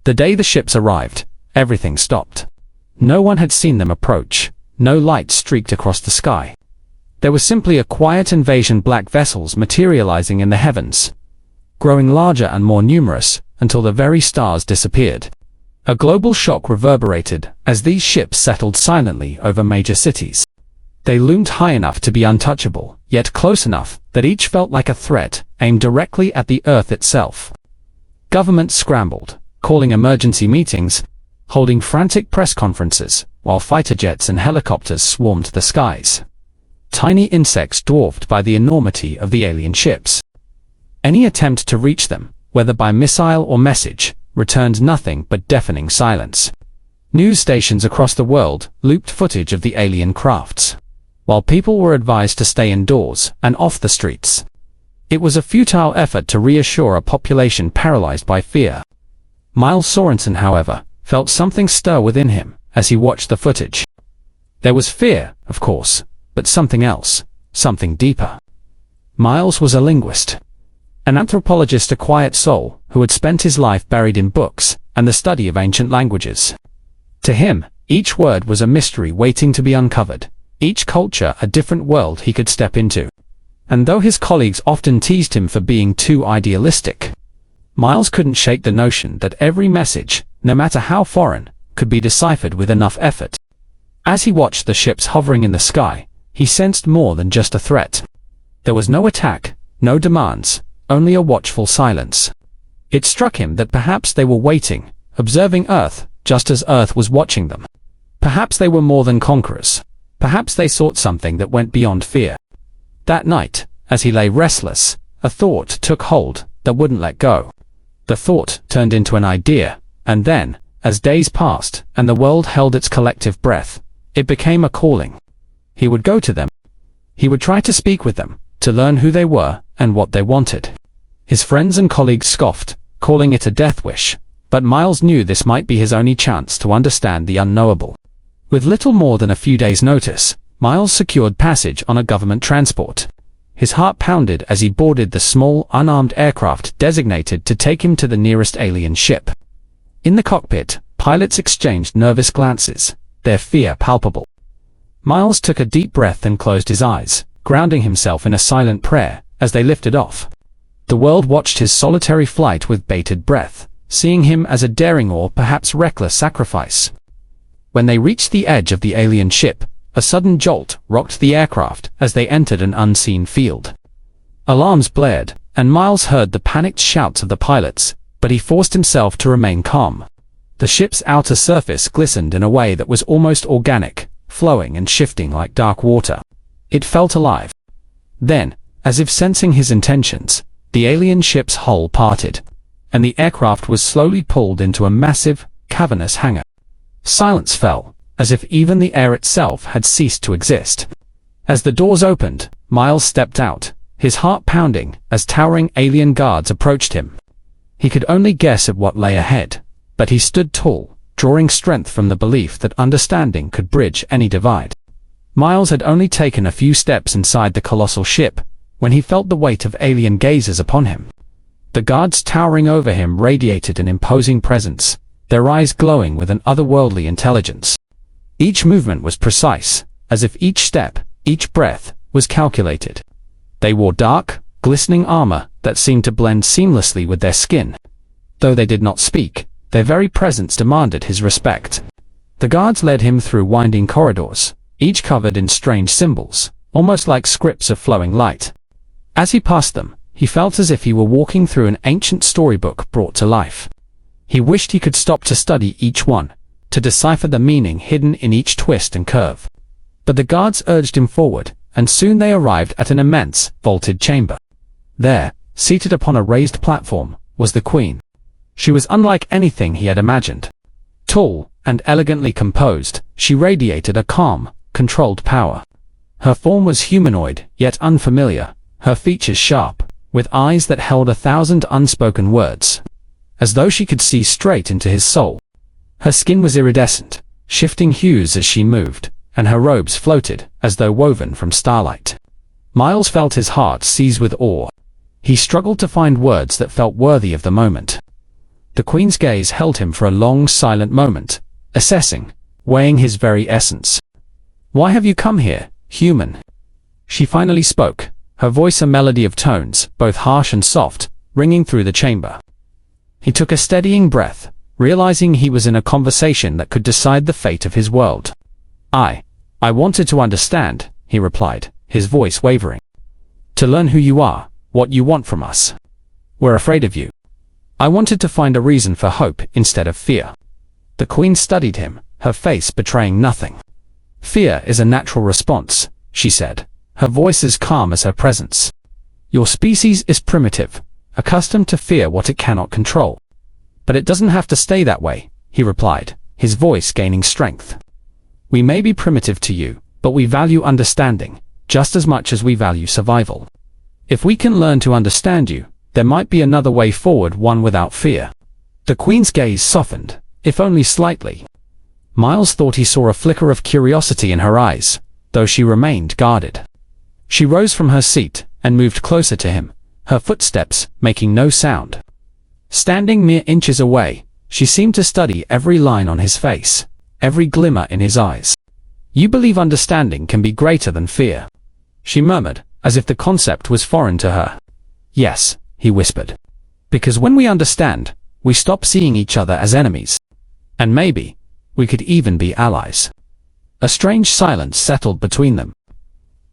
The day the ships arrived, everything stopped. No one had seen them approach. No light streaked across the sky. There was simply a quiet invasion, black vessels materializing in the heavens, growing larger and more numerous until the very stars disappeared. A global shock reverberated as these ships settled silently over major cities. They loomed high enough to be untouchable, yet close enough that each felt like a threat aimed directly at the Earth itself. Governments scrambled, calling emergency meetings, holding frantic press conferences, while fighter jets and helicopters swarmed the skies. Tiny insects dwarfed by the enormity of the alien ships. Any attempt to reach them, whether by missile or message, returned nothing but deafening silence. News stations across the world looped footage of the alien crafts, while people were advised to stay indoors and off the streets. It was a futile effort to reassure a population paralyzed by fear. Miles Sorensen, however, felt something stir within him as he watched the footage. There was fear, of course, but something else, something deeper. Miles was a linguist, an anthropologist, a quiet soul who had spent his life buried in books and the study of ancient languages. To him, each word was a mystery waiting to be uncovered, each culture a different world he could step into. And though his colleagues often teased him for being too idealistic, Miles couldn't shake the notion that every message, no matter how foreign, could be deciphered with enough effort. As he watched the ships hovering in the sky, he sensed more than just a threat. There was no attack, no demands, only a watchful silence. It struck him that perhaps they were waiting, observing Earth, just as Earth was watching them. Perhaps they were more than conquerors. Perhaps they sought something that went beyond fear. That night, as he lay restless, a thought took hold that wouldn't let go. The thought turned into an idea, and then, as days passed and the world held its collective breath, it became a calling. He would go to them. He would try to speak with them, to learn who they were and what they wanted. His friends and colleagues scoffed, calling it a death wish, but Miles knew this might be his only chance to understand the unknowable. With little more than a few days' notice, Miles secured passage on a government transport. His heart pounded as he boarded the small, unarmed aircraft designated to take him to the nearest alien ship. In the cockpit, pilots exchanged nervous glances, their fear palpable. Miles took a deep breath and closed his eyes, grounding himself in a silent prayer as they lifted off. The world watched his solitary flight with bated breath, seeing him as a daring or perhaps reckless sacrifice. When they reached the edge of the alien ship, a sudden jolt rocked the aircraft as they entered an unseen field. Alarms blared, and Miles heard the panicked shouts of the pilots, but he forced himself to remain calm. The ship's outer surface glistened in a way that was almost organic, flowing and shifting like dark water. It felt alive. Then, as if sensing his intentions, the alien ship's hull parted, and the aircraft was slowly pulled into a massive, cavernous hangar. Silence fell, as if even the air itself had ceased to exist. As the doors opened, Miles stepped out, his heart pounding as towering alien guards approached him. He could only guess at what lay ahead, but he stood tall, drawing strength from the belief that understanding could bridge any divide. Miles had only taken a few steps inside the colossal ship when he felt the weight of alien gazes upon him. The guards towering over him radiated an imposing presence, their eyes glowing with an otherworldly intelligence. Each movement was precise, as if each step, each breath, was calculated. They wore dark, glistening armor that seemed to blend seamlessly with their skin. Though they did not speak, their very presence demanded his respect. The guards led him through winding corridors, each covered in strange symbols, almost like scripts of flowing light. As he passed them, he felt as if he were walking through an ancient storybook brought to life. He wished he could stop to study each one, to decipher the meaning hidden in each twist and curve. But the guards urged him forward, and soon they arrived at an immense, vaulted chamber. There, seated upon a raised platform, was the Queen. She was unlike anything he had imagined. Tall and elegantly composed, she radiated a calm, controlled power. Her form was humanoid, yet unfamiliar, her features sharp, with eyes that held 1,000 unspoken words, as though she could see straight into his soul. Her skin was iridescent, shifting hues as she moved, and her robes floated, as though woven from starlight. Miles felt his heart seize with awe. He struggled to find words that felt worthy of the moment. The Queen's gaze held him for a long, silent moment, assessing, weighing his very essence. "Why have you come here, human?" She finally spoke, her voice a melody of tones, both harsh and soft, ringing through the chamber. He took a steadying breath, realizing he was in a conversation that could decide the fate of his world. I wanted to understand," he replied, his voice wavering. "To learn who you are, what you want from us. We're afraid of you." I wanted to find a reason for hope instead of fear. The Queen studied him, her face betraying nothing. "Fear is a natural response," she said, her voice as calm as her presence. "Your species is primitive, accustomed to fear what it cannot control. But it doesn't have to stay that way," he replied, his voice gaining strength. "We may be primitive to you, but we value understanding, just as much as we value survival. If we can learn to understand you, there might be another way forward, one without fear." The Queen's gaze softened, if only slightly. Miles thought he saw a flicker of curiosity in her eyes, though she remained guarded. She rose from her seat and moved closer to him, her footsteps making no sound. Standing mere inches away, she seemed to study every line on his face, every glimmer in his eyes. "You believe understanding can be greater than fear," she murmured, as if the concept was foreign to her. "Yes," he whispered. "Because when we understand, we stop seeing each other as enemies. And maybe, we could even be allies." A strange silence settled between them.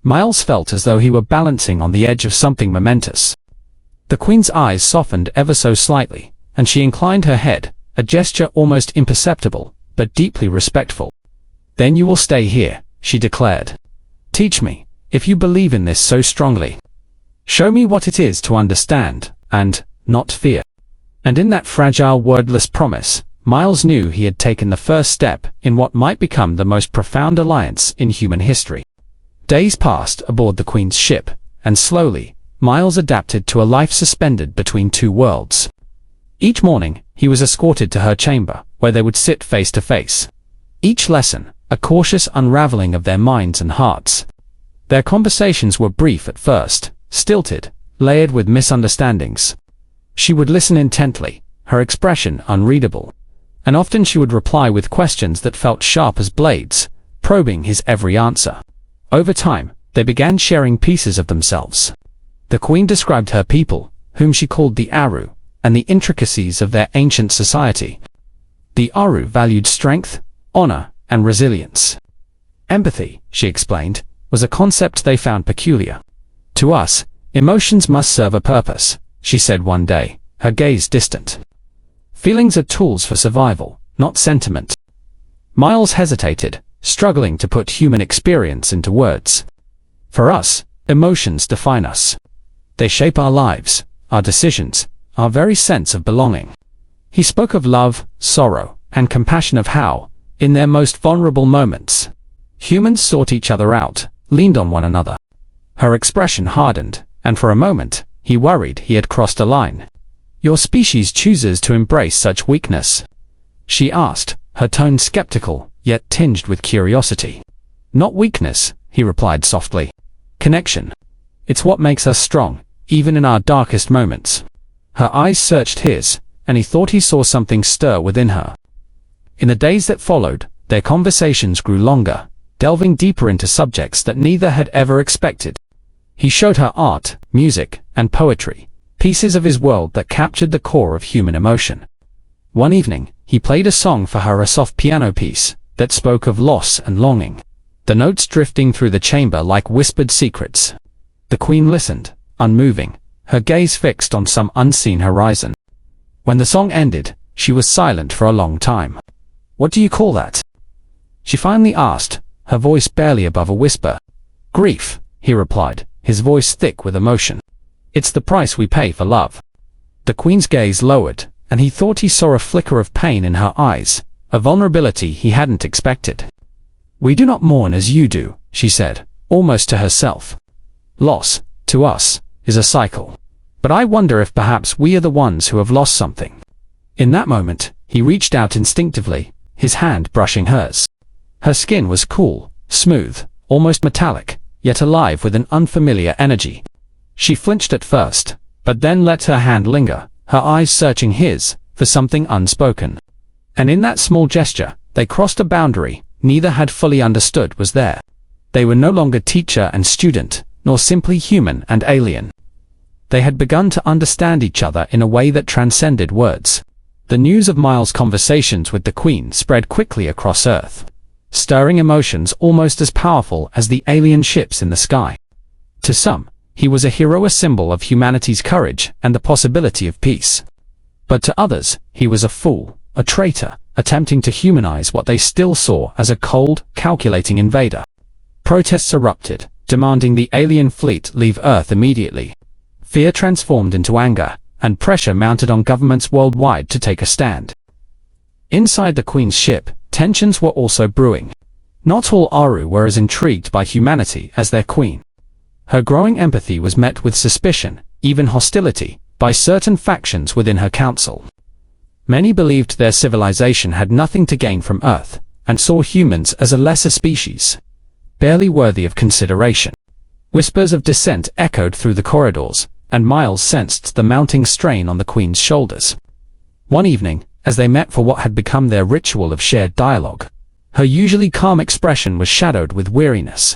Miles felt as though he were balancing on the edge of something momentous. The Queen's eyes softened ever so slightly, and she inclined her head, a gesture almost imperceptible, but deeply respectful. "Then you will stay here," she declared. "Teach me, if you believe in this so strongly. Show me what it is to understand, and not fear." And in that fragile wordless promise, Miles knew he had taken the first step in what might become the most profound alliance in human history. Days passed aboard the Queen's ship, and slowly, Miles adapted to a life suspended between two worlds. Each morning, he was escorted to her chamber, where they would sit face to face. Each lesson, a cautious unraveling of their minds and hearts. Their conversations were brief at first, stilted, layered with misunderstandings. She would listen intently, her expression unreadable. And often she would reply with questions that felt sharp as blades, probing his every answer. Over time, they began sharing pieces of themselves. The Queen described her people, whom she called the Aru, and the intricacies of their ancient society. The Aru valued strength, honor, and resilience. Empathy, she explained, was a concept they found peculiar. "To us, emotions must serve a purpose," she said one day, her gaze distant. "Feelings are tools for survival, not sentiment." Miles hesitated, struggling to put human experience into words. "For us, emotions define us. They shape our lives, our decisions, our very sense of belonging." He spoke of love, sorrow, and compassion, of how, in their most vulnerable moments, humans sought each other out, leaned on one another. Her expression hardened, and for a moment, he worried he had crossed a line. "Your species chooses to embrace such weakness?" she asked, her tone skeptical, yet tinged with curiosity. "Not weakness," he replied softly. "Connection. It's what makes us strong, even in our darkest moments." Her eyes searched his, and he thought he saw something stir within her. In the days that followed, their conversations grew longer, delving deeper into subjects that neither had ever expected. He showed her art, music, and poetry, pieces of his world that captured the core of human emotion. One evening, he played a song for her, a soft piano piece that spoke of loss and longing, the notes drifting through the chamber like whispered secrets. The Queen listened, unmoving, her gaze fixed on some unseen horizon. When the song ended, she was silent for a long time. "What do you call that?" she finally asked, her voice barely above a whisper. "Grief," he replied, his voice thick with emotion. "It's the price we pay for love." The Queen's gaze lowered, and he thought he saw a flicker of pain in her eyes, a vulnerability he hadn't expected. "We do not mourn as you do," she said, almost to herself. "Loss, to us, is a cycle. But I wonder if perhaps we are the ones who have lost something." In that moment, he reached out instinctively, his hand brushing hers. Her skin was cool, smooth, almost metallic, yet alive with an unfamiliar energy. She flinched at first, but then let her hand linger, her eyes searching his, for something unspoken. And in that small gesture, they crossed a boundary neither had fully understood was there. They were no longer teacher and student, nor simply human and alien. They had begun to understand each other in a way that transcended words. The news of Miles' conversations with the Queen spread quickly across Earth, stirring emotions almost as powerful as the alien ships in the sky. To some, he was a hero, a symbol of humanity's courage and the possibility of peace. But to others, he was a fool, a traitor, attempting to humanize what they still saw as a cold, calculating invader. Protests erupted, demanding the alien fleet leave Earth immediately. Fear transformed into anger, and pressure mounted on governments worldwide to take a stand. Inside the Queen's ship, tensions were also brewing. Not all Aru were as intrigued by humanity as their Queen. Her growing empathy was met with suspicion, even hostility, by certain factions within her council. Many believed their civilization had nothing to gain from Earth, and saw humans as a lesser species, barely worthy of consideration. Whispers of dissent echoed through the corridors, and Miles sensed the mounting strain on the Queen's shoulders. One evening, as they met for what had become their ritual of shared dialogue, her usually calm expression was shadowed with weariness.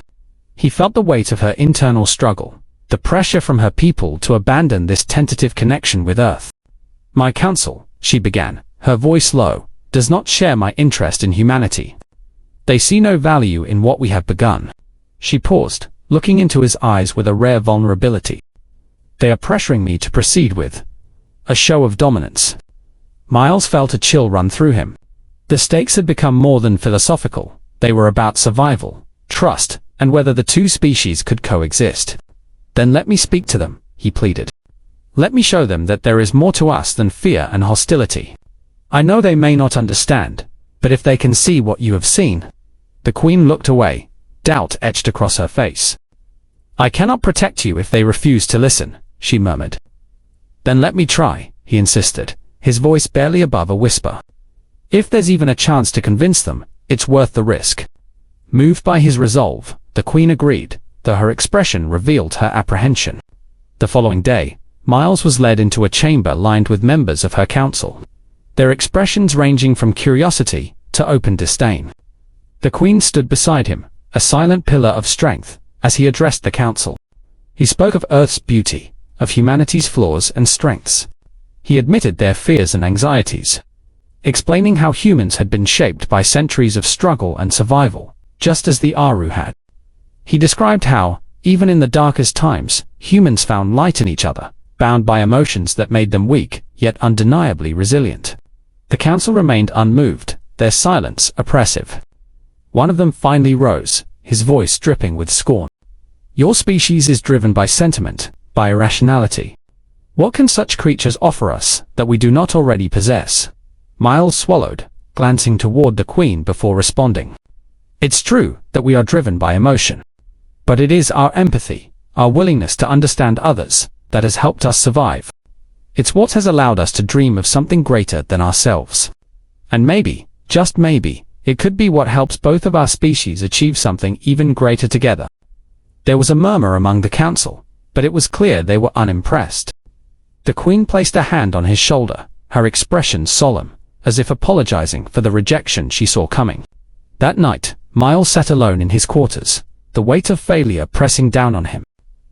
He felt the weight of her internal struggle, the pressure from her people to abandon this tentative connection with Earth. "My council," she began, her voice low, "does not share my interest in humanity. They see no value in what we have begun." She paused, looking into his eyes with a rare vulnerability. "They are pressuring me to proceed with a show of dominance." Miles felt a chill run through him. The stakes had become more than philosophical. They were about survival, trust, and whether the two species could coexist. "Then let me speak to them," he pleaded. "Let me show them that there is more to us than fear and hostility. I know they may not understand, but if they can see what you have seen." The Queen looked away, doubt etched across her face. "I cannot protect you if they refuse to listen," she murmured. "Then let me try," he insisted, his voice barely above a whisper. "If there's even a chance to convince them, it's worth the risk." Moved by his resolve, the Queen agreed, though her expression revealed her apprehension. The following day, Miles was led into a chamber lined with members of her council, their expressions ranging from curiosity to open disdain. The Queen stood beside him, a silent pillar of strength, as he addressed the council. He spoke of Earth's beauty, of humanity's flaws and strengths. He admitted their fears and anxieties, explaining how humans had been shaped by centuries of struggle and survival, just as the Aru had. He described how, even in the darkest times, humans found light in each other, bound by emotions that made them weak, yet undeniably resilient. The council remained unmoved, their silence oppressive. One of them finally rose, his voice dripping with scorn. "Your species is driven by sentiment, by irrationality. What can such creatures offer us that we do not already possess?" Miles swallowed, glancing toward the Queen before responding. "It's true that we are driven by emotion. But it is our empathy, our willingness to understand others, that has helped us survive. It's what has allowed us to dream of something greater than ourselves. And maybe, just maybe, it could be what helps both of our species achieve something even greater together." There was a murmur among the council, but it was clear they were unimpressed. The Queen placed a hand on his shoulder, her expression solemn, as if apologizing for the rejection she saw coming. That night, Miles sat alone in his quarters, the weight of failure pressing down on him.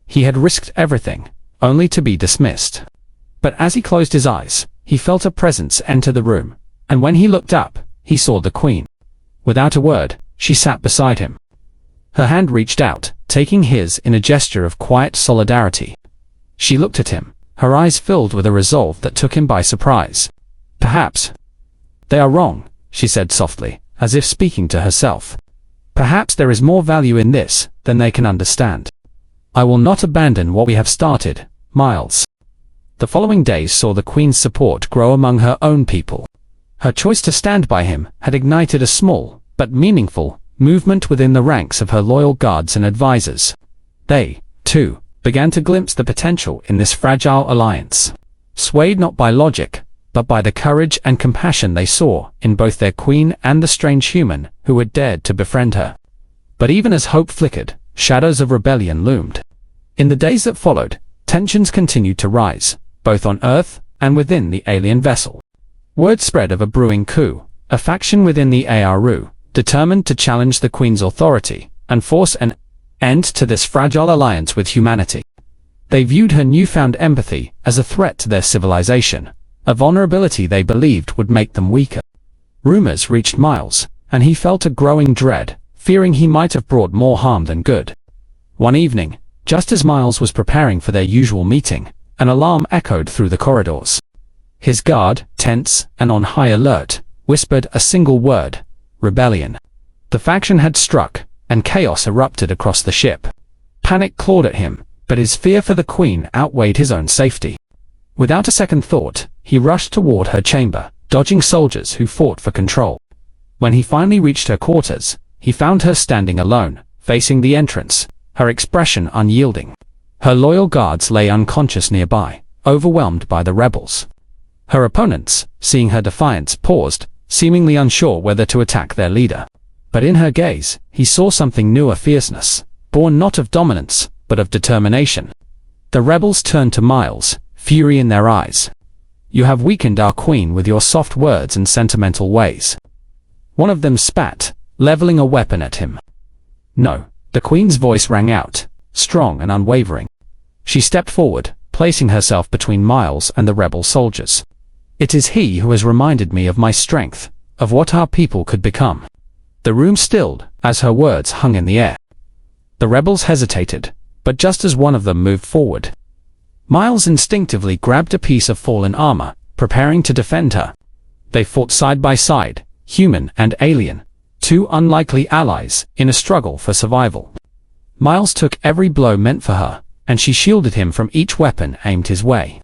He had risked everything, only to be dismissed. But as he closed his eyes, he felt a presence enter the room, and when he looked up, he saw the Queen. Without a word, she sat beside him. Her hand reached out, taking his in a gesture of quiet solidarity. She looked at him, her eyes filled with a resolve that took him by surprise. "Perhaps they are wrong," she said softly, as if speaking to herself. "Perhaps there is more value in this than they can understand. I will not abandon what we have started, Miles." The following days saw the Queen's support grow among her own people. Her choice to stand by him had ignited a small, but meaningful, movement within the ranks of her loyal guards and advisors. They, too, began to glimpse the potential in this fragile alliance, swayed not by logic, but by the courage and compassion they saw in both their Queen and the strange human who had dared to befriend her. But even as hope flickered, shadows of rebellion loomed. In the days that followed, tensions continued to rise, both on Earth and within the alien vessel. Word spread of a brewing coup, a faction within the ARU, determined to challenge the Queen's authority and force an end to this fragile alliance with humanity. They viewed her newfound empathy as a threat to their civilization, a vulnerability they believed would make them weaker. Rumors reached Miles, and he felt a growing dread, fearing he might have brought more harm than good. One evening, just as Miles was preparing for their usual meeting, an alarm echoed through the corridors. His guard, tense and on high alert, whispered a single word: rebellion. The faction had struck, and chaos erupted across the ship. Panic clawed at him, but his fear for the Queen outweighed his own safety. Without a second thought, he rushed toward her chamber, dodging soldiers who fought for control. When he finally reached her quarters, he found her standing alone, facing the entrance, her expression unyielding. Her loyal guards lay unconscious nearby, overwhelmed by the rebels. Her opponents, seeing her defiance, paused, seemingly unsure whether to attack their leader. But in her gaze, he saw something new, a fierceness, born not of dominance, but of determination. The rebels turned to Miles, fury in their eyes. "You have weakened our Queen with your soft words and sentimental ways." One of them spat, leveling a weapon at him. "No," the Queen's voice rang out, strong and unwavering. She stepped forward, placing herself between Miles and the rebel soldiers. "It is he who has reminded me of my strength, of what our people could become." The room stilled as her words hung in the air. The rebels hesitated, but just as one of them moved forward, Miles instinctively grabbed a piece of fallen armor, preparing to defend her. They fought side by side, human and alien, two unlikely allies in a struggle for survival. Miles took every blow meant for her, and she shielded him from each weapon aimed his way.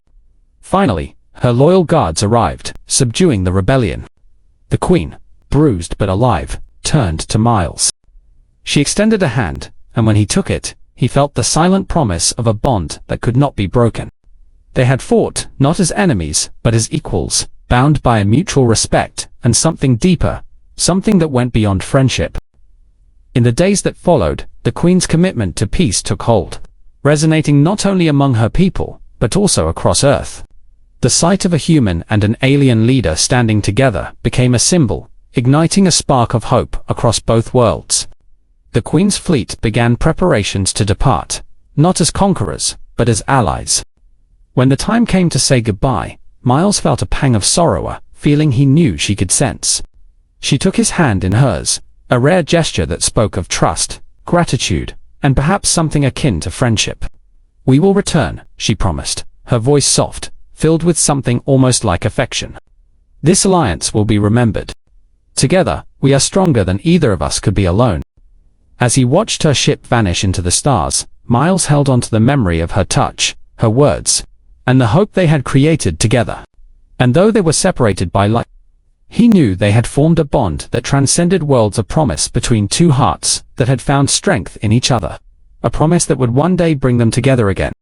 Finally, her loyal guards arrived, subduing the rebellion. The Queen, bruised but alive, turned to Miles. She extended a hand, and when he took it, he felt the silent promise of a bond that could not be broken. They had fought, not as enemies, but as equals, bound by a mutual respect and something deeper, something that went beyond friendship. In the days that followed, the Queen's commitment to peace took hold, resonating not only among her people, but also across Earth. The sight of a human and an alien leader standing together became a symbol, igniting a spark of hope across both worlds. The Queen's fleet began preparations to depart, not as conquerors, but as allies. When the time came to say goodbye, Miles felt a pang of sorrow, a feeling he knew she could sense. She took his hand in hers, a rare gesture that spoke of trust, gratitude, and perhaps something akin to friendship. "We will return," she promised, her voice soft, filled with something almost like affection. "This alliance will be remembered. Together, we are stronger than either of us could be alone." As he watched her ship vanish into the stars, Miles held on to the memory of her touch, her words, and the hope they had created together. And though they were separated by light, he knew they had formed a bond that transcended worlds, a promise between two hearts that had found strength in each other, a promise that would one day bring them together again.